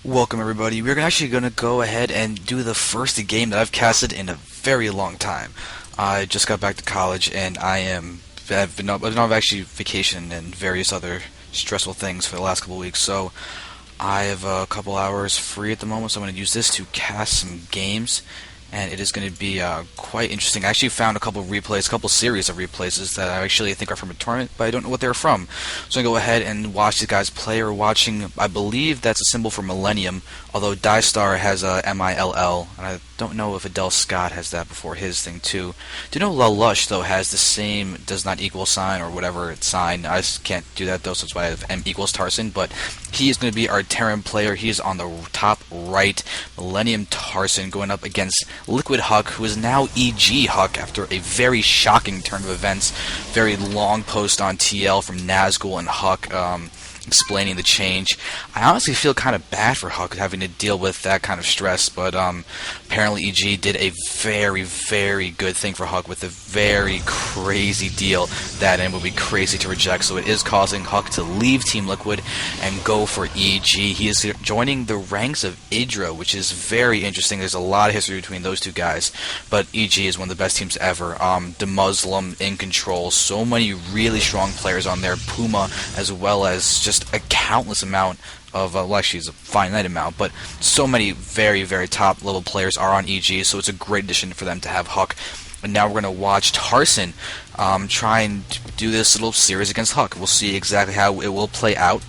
Welcome everybody. We're actually going to go ahead and do the first game that I've casted in a very long time. I just got back to college and I've been actually vacation and various other stressful things for the last couple of weeks. So I have a couple hours free at the moment, so I'm going to use this to cast some games, and it is going to be quite interesting. I actually found a couple series of replays that I actually think are from a tournament, but I don't know what they're from. So I'm going to go ahead and watch these guys play. We're watching, I believe that's a symbol for Millennium, although Dystar has a M-I-L-L, and I don't know if Adele Scott has that before his thing too. Do you know Lelouch, though, has the same does not equal sign or whatever sign? I just can't do that, though, so that's why I have M equals Tarson, but he is going to be our Terran player. He is on the top right. Millennium Tarson going up against EG.HuK, who is now EG.HuK after a very shocking turn of events. Very long post on TL from Nazgul and HuK explaining the change. I honestly feel kind of bad for HuK having to deal with that kind of stress, but apparently EG did a very, very good thing for HuK with a very crazy deal that it would be crazy to reject, so it is causing HuK to leave Team Liquid and go for EG. He is joining the ranks of Idra, which is very interesting. There's a lot of history between those two guys, but EG is one of the best teams ever. The Muslim in control, so many really strong players on there, Puma, as well as just a countless amount of, well, actually it's a finite amount, but so many very, very top level players are on EG, so it's a great addition for them to have HuK. And now we're going to watch Tarson try and do this little series against HuK. We'll see exactly how it will play out.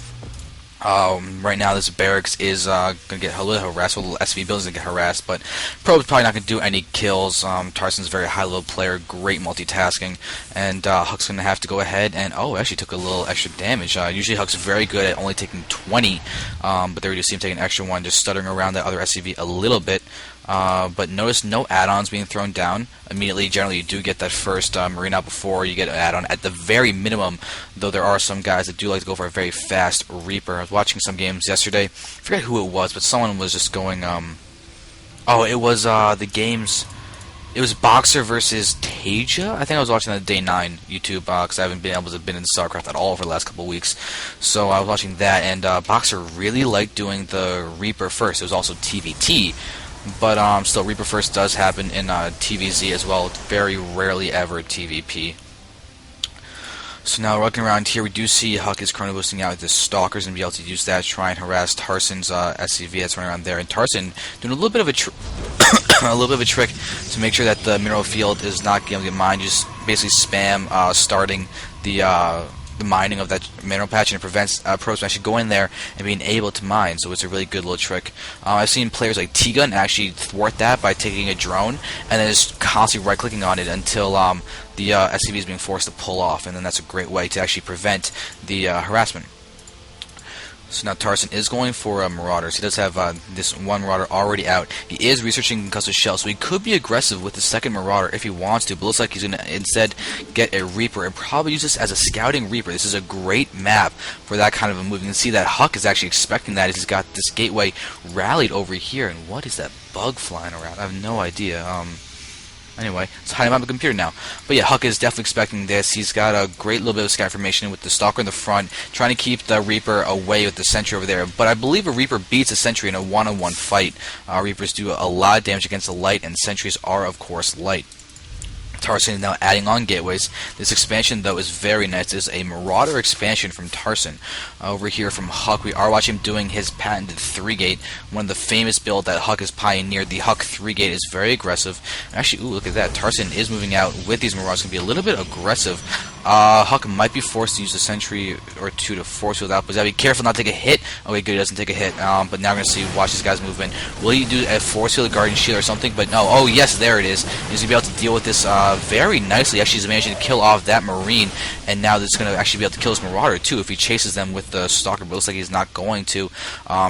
Right now this barracks is going to get a little harassed, a little SV buildings going to get harassed, but Probe's probably not going to do any kills. Tarson's a very high-level player, great multitasking, and HuK's going to have to go ahead and, actually took a little extra damage. Usually HuK's very good at only taking 20, but there we do see him taking an extra one, just stuttering around that other SCV a little bit. But notice no add-ons being thrown down. Immediately, generally, you do get that first Marine out before you get an add-on at the very minimum, though there are some guys that do like to go for a very fast Reaper. I was watching some games yesterday. I forget who it was, but someone was just going, it was the games. It was Boxer versus Tasia. I think I was watching that Day 9 YouTube because I haven't been able to be in StarCraft at all for the last couple of weeks. So I was watching that, and Boxer really liked doing the Reaper first. It was also TVT. But still, Reaper First does happen in TVZ as well. Very rarely ever TVP. So now looking around here, we do see HuK is currently boosting out the Stalkers and be able to use that to try and harass Tarson's SCV that's running around there. And Tarson doing a little bit of a trick to make sure that the mineral field is not going to get mined. Just basically spam starting the mining of that mineral patch, and it prevents pros from actually going in there and being able to mine, so it's a really good little trick. I've seen players like T-Gun actually thwart that by taking a drone and then just constantly right-clicking on it until the SCV is being forced to pull off, and then that's a great way to actually prevent the harassment. So now Tarson is going for Marauders. He does have this one Marauder already out. He is researching Concussive Shell, so he could be aggressive with the second Marauder if he wants to, but looks like he's going to instead get a Reaper and probably use this as a scouting Reaper. This is a great map for that kind of a move. You can see that HuK is actually expecting that. He's got this gateway rallied over here, and what is that bug flying around? I have no idea. Anyway, it's hiding on the computer now. But yeah, HuK is definitely expecting this. He's got a great little bit of scout formation with the Stalker in the front, trying to keep the Reaper away with the Sentry over there. But I believe a Reaper beats a Sentry in a one-on-one fight. Reapers do a lot of damage against the light, and Sentries are, of course, light. Tarson is now adding on gateways. This expansion, though, is very nice. This is a Marauder expansion from Tarson. Over here from HuK, we are watching him doing his patented 3-gate, one of the famous builds that HuK has pioneered. The HuK 3-gate is very aggressive. Actually, look at that. Tarson is moving out with these Marauders. Going to be a little bit aggressive. HuK might be forced to use a Sentry or two to force field out, but he's got to be careful not to take a hit. Okay, good, he doesn't take a hit. But now we're going to see, watch these guys move in. Will he do a force field Guardian Shield or something? But no. Oh, yes, there it is. He's going to be able to deal with this very nicely. Actually, he's managing to kill off that Marine, and now this is going to actually be able to kill this Marauder, too, if he chases them with the Stalker, but it looks like he's not going to.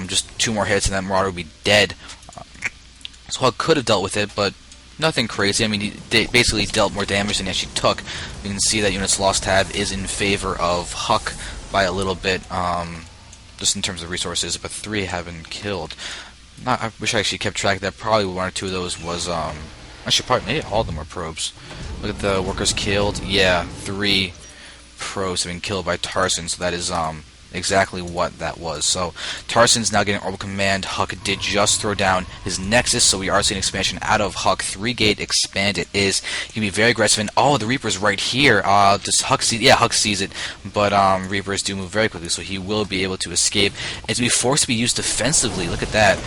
Just 2 more hits, and that Marauder will be dead. So HuK could have dealt with it, but nothing crazy. I mean, he basically dealt more damage than he actually took. You can see that units lost tab is in favor of HuK by a little bit, just in terms of resources, but 3 have been killed. I wish I actually kept track of that. Probably 1 or 2 of those was, actually probably, maybe all of them were probes. Look at the workers killed. Yeah, 3 probes have been killed by Tarson, so that is, exactly what that was. So Tarson's now getting orbital command. HuK did just throw down his Nexus, so we are seeing expansion out of HuK. 3-gate expand it is. He can be very aggressive. And oh, the Reaper's right here. Does HuK see? Yeah, HuK sees it, but Reapers do move very quickly, so he will be able to escape. And to be forced to be used defensively. Look at that.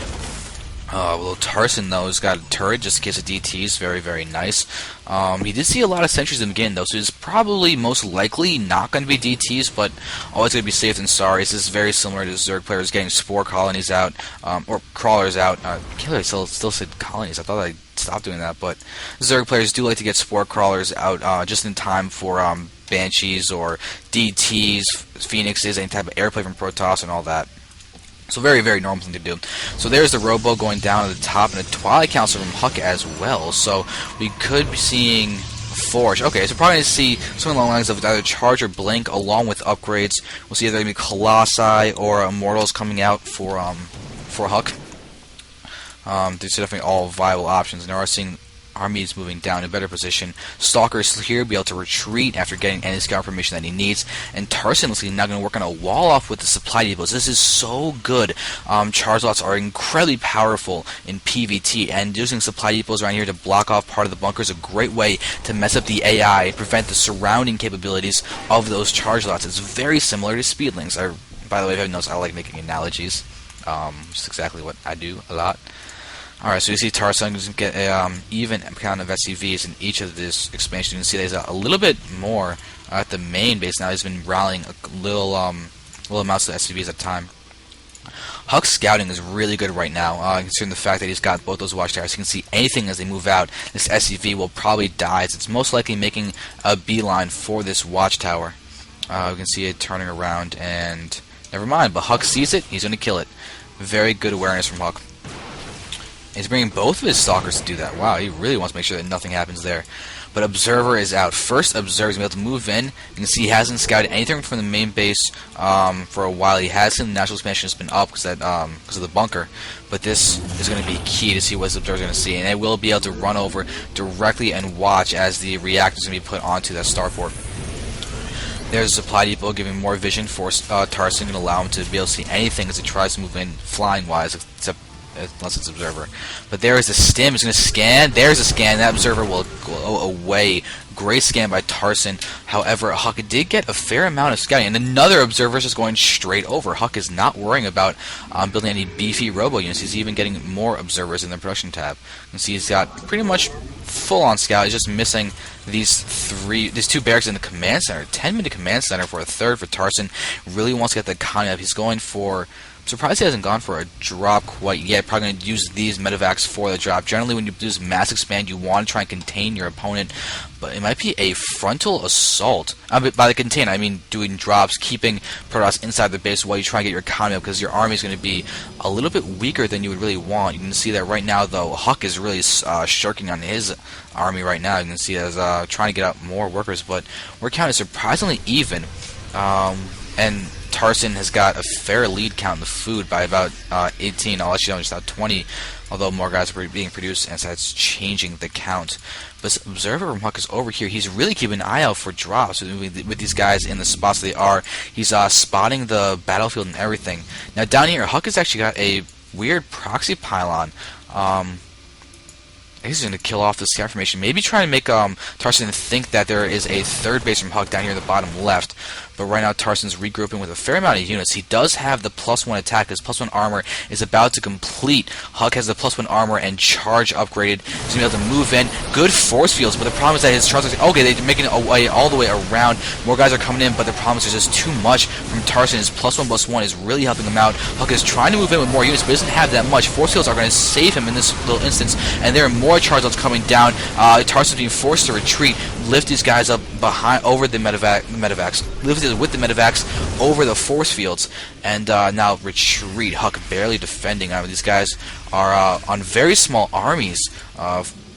Well, Tarson, though, has got a turret just in case of DTs. Very, very nice. He did see a lot of sentries in the beginning, though, so he's probably most likely not going to be DTs, but always going to be safe than sorry. This is very similar to Zerg players getting spore colonies out, or crawlers out. I can't really still said colonies. I thought I stopped doing that, but Zerg players do like to get spore crawlers out just in time for Banshees or DTs, Phoenixes, any type of airplay from Protoss and all that. So very, very normal thing to do. So there's the Robo going down at the top, and a Twilight Council from HuK as well. So we could be seeing Forge. Okay, so probably going to see something along the lines of either Charge or Blink along with upgrades. We'll see either going to be Colossi or Immortals coming out for HuK. These are definitely all viable options, and there are seeing armies moving down in a better position. Stalker's here, be able to retreat after getting any scout information that he needs. And Tarson looks like he's now going to work on a wall off with the supply depots. This is so good. Charge lots are incredibly powerful in PvT, and using supply depots around here to block off part of the bunker is a great way to mess up the AI and prevent the surrounding capabilities of those charge lots. It's very similar to speedlings. By the way, if you haven't noticed, I like making analogies. Which is exactly what I do a lot. Alright, so you see Tarson doesn't get an even count of SCVs in each of this expansion. You can see there's a little bit more at the main base now. He's been rallying little amounts of SCVs at a time. HuK's scouting is really good right now, considering the fact that he's got both those watchtowers. You can see anything as they move out. This SCV will probably die, as it's most likely making a beeline for this watchtower. We can see it turning around, and never mind, but HuK sees it, he's going to kill it. Very good awareness from HuK. He's bringing both of his stalkers to do that. Wow, he really wants to make sure that nothing happens there. But Observer is out. First Observer is going to be able to move in. You can see he hasn't scouted anything from the main base for a while. He has seen the natural expansion has been up because of the bunker. But this is going to be key to see what this Observer is going to see. And they will be able to run over directly and watch as the reactor is going to be put onto that starport. There's a supply depot giving more vision for Tarson and allow him to be able to see anything as he tries to move in flying-wise, except unless it's Observer. But there is a stim. It's going to scan. There's a scan. That Observer will go away. Great scan by Tarson. However, HuK did get a fair amount of scouting. And another Observer is just going straight over. HuK is not worrying about building any beefy robo units. He's even getting more Observers in the production tab. You can see he's got pretty much full-on scout. He's just missing these two barracks in the command center. 10-minute command center for a third for Tarson. Really wants to get the economy up. He's going for... I'm surprised he hasn't gone for a drop quite yet. Probably going to use these medevacs for the drop. Generally, when you do this mass expand, you want to try and contain your opponent. But it might be a frontal assault. By the contain, I mean doing drops, keeping Protoss inside the base while you try and get your economy up, because your army is going to be a little bit weaker than you would really want. You can see that right now, though, HuK is really shirking on his army right now. You can see as trying to get out more workers, but we're counting surprisingly even. And Tarson has got a fair lead count in the food by about 18. I'll let you know just about 20, although more guys are being produced, and so that's changing the count. But this Observer from HuK is over here. He's really keeping an eye out for drops with these guys in the spots they are. He's spotting the battlefield and everything. Now down here, HuK has actually got a weird proxy pylon. He's going to kill off the scout formation. Maybe trying to make Tarson think that there is a third base from HuK down here in the bottom left. But right now Tarson's regrouping with a fair amount of units. He does have the +1 attack. His +1 armor is about to complete. HuK has the +1 armor and charge upgraded. He's going to be able to move in. Good force fields, but the problem is that his charge... Okay, they're making it away all the way around. More guys are coming in, but the problem is there's just too much from Tarson. His +1/+1 is really helping him out. HuK is trying to move in with more units, but doesn't have that much. Force fields are going to save him in this little instance, and there are more charge lots coming down. Tarson's being forced to retreat. Lift these guys up over the medevacs. Lift it with the medevacs over the force fields, and now retreat. HuK barely defending. These guys are on very small armies,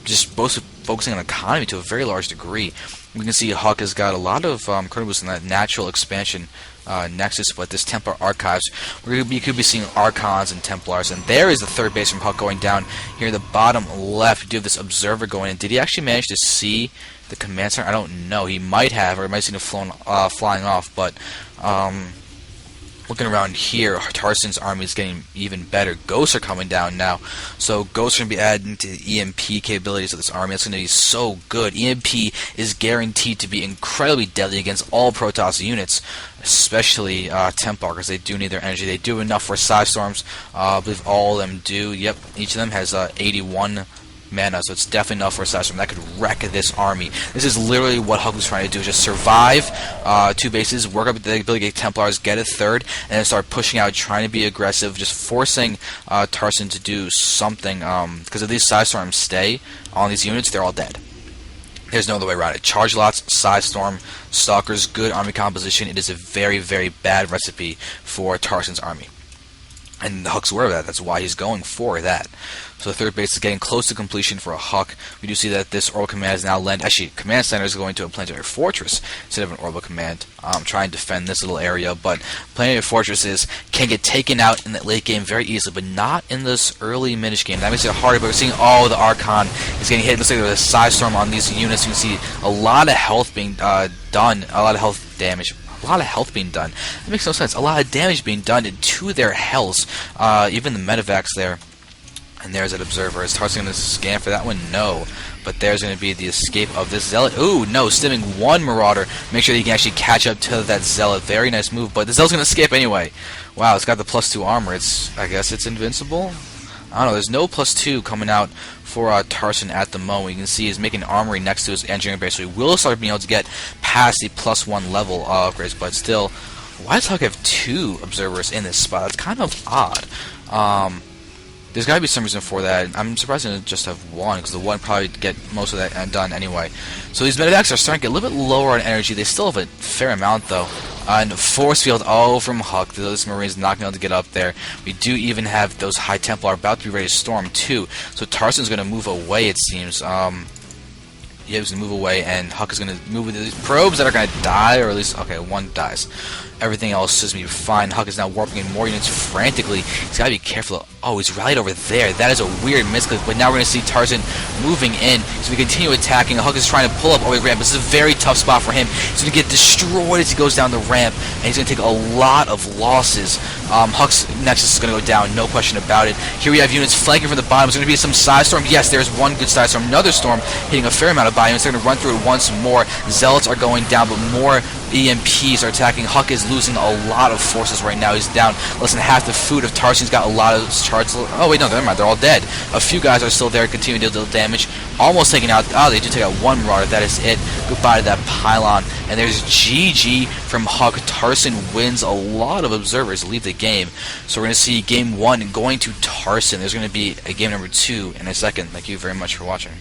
just both focusing on economy to a very large degree. We can see HuK has got a lot of current boosts in that natural expansion Nexus, but this Templar Archives, you could be seeing Archons and Templars, and there is the third base from HuK going down. Here in the bottom left, you do have this Observer going in. Did he actually manage to see the command center? I don't know. He might have, or he might have seen it flying off, but Looking around here, Tarson's army is getting even better. Ghosts are coming down now, so Ghosts are going to be adding to the EMP capabilities of this army. That's going to be so good. EMP is guaranteed to be incredibly deadly against all Protoss units, especially Templar, because they do need their energy. They do enough for Psystorms. I believe all of them do. Yep, each of them has 81 mana, so it's definitely enough for a Psystorm that could wreck this army. This is literally what HuK was trying to do, just survive 2 bases, work up the ability to get Templars, get a 3rd, and then start pushing out, trying to be aggressive, just forcing Tarson to do something, because if these Psystorms stay on these units, they're all dead. There's no other way around it. Charge lots, Psystorm, Stalkers, good army composition. It is a very, very bad recipe for Tarson's army. And HuK's aware of that. That's why he's going for that. So the 3rd base is getting close to completion for a HuK. We do see that this orbital command is now lent. Actually, command center is going to a planetary fortress instead of an orbital command. Try and defend this little area, but planetary fortresses can get taken out in the late game very easily, but not in this early minish game. That makes it harder. But we're seeing the Archon is getting hit. Looks like there's a Psystorm on these units. You can see a lot of health being done, a lot of health damage. A lot of health being done. That makes no sense. A lot of damage being done to their health. Even the medevacs there. And there's that observer. Is Tarson going to scan for that one? No. But there's going to be the escape of this Zealot. Ooh, no. Stimming one Marauder. Make sure that you can actually catch up to that Zealot. Very nice move. But the Zealot's going to escape anyway. Wow, it's got the +2 armor. I guess it's invincible? I don't know. There's no +2 coming out for Tarson at the moment. You can see he's making armory next to his engineering base, so he will start being able to get past the +1 level upgrades. But still, why does HuK have 2 observers in this spot? It's kind of odd. There's got to be some reason for that. I'm surprised they didn't just have 1, because the 1 probably get most of that done anyway. So these medevacs are starting to get a little bit lower on energy. They still have a fair amount, though. And force field, from HuK. Those Marines not going to be able to get up there. We do even have those High Templar about to be ready to storm, too. So Tarson's going to move away, it seems. Yeah, he's going to move away, and HuK is going to move with these probes that are going to die, or at least, okay, 1 dies. Everything else is going to be fine. HuK is now warping in more units frantically. He's got to be careful. Oh, he's rallied over there. That is a weird misclick, but now we're going to see Tarson moving in. So we continue attacking. HuK is trying to pull up over the ramp. This is a very tough spot for him. He's going to get destroyed as he goes down the ramp, and he's going to take a lot of losses. HuK's Nexus is going to go down, no question about it. Here we have units flanking from the bottom. There's going to be some Psystorm. Yes, there's one good Psystorm. Another Storm hitting a fair amount of body units. They're going to run through it once more. Zealots are going down, but more EMPs are attacking. HuK is losing a lot of forces right now. He's down less than half the food of Tarson's got a lot of charts. Oh wait, no, never mind. They're all dead. A few guys are still there, continuing to deal damage. Almost taking out. Oh, they do take out 1 Marauder. That is it. Goodbye to that pylon. And there's GG from HuK. Tarson wins. A lot of observers leave the game. So we're going to see game 1 going to Tarson. There's going to be a game number 2 in a second. Thank you very much for watching.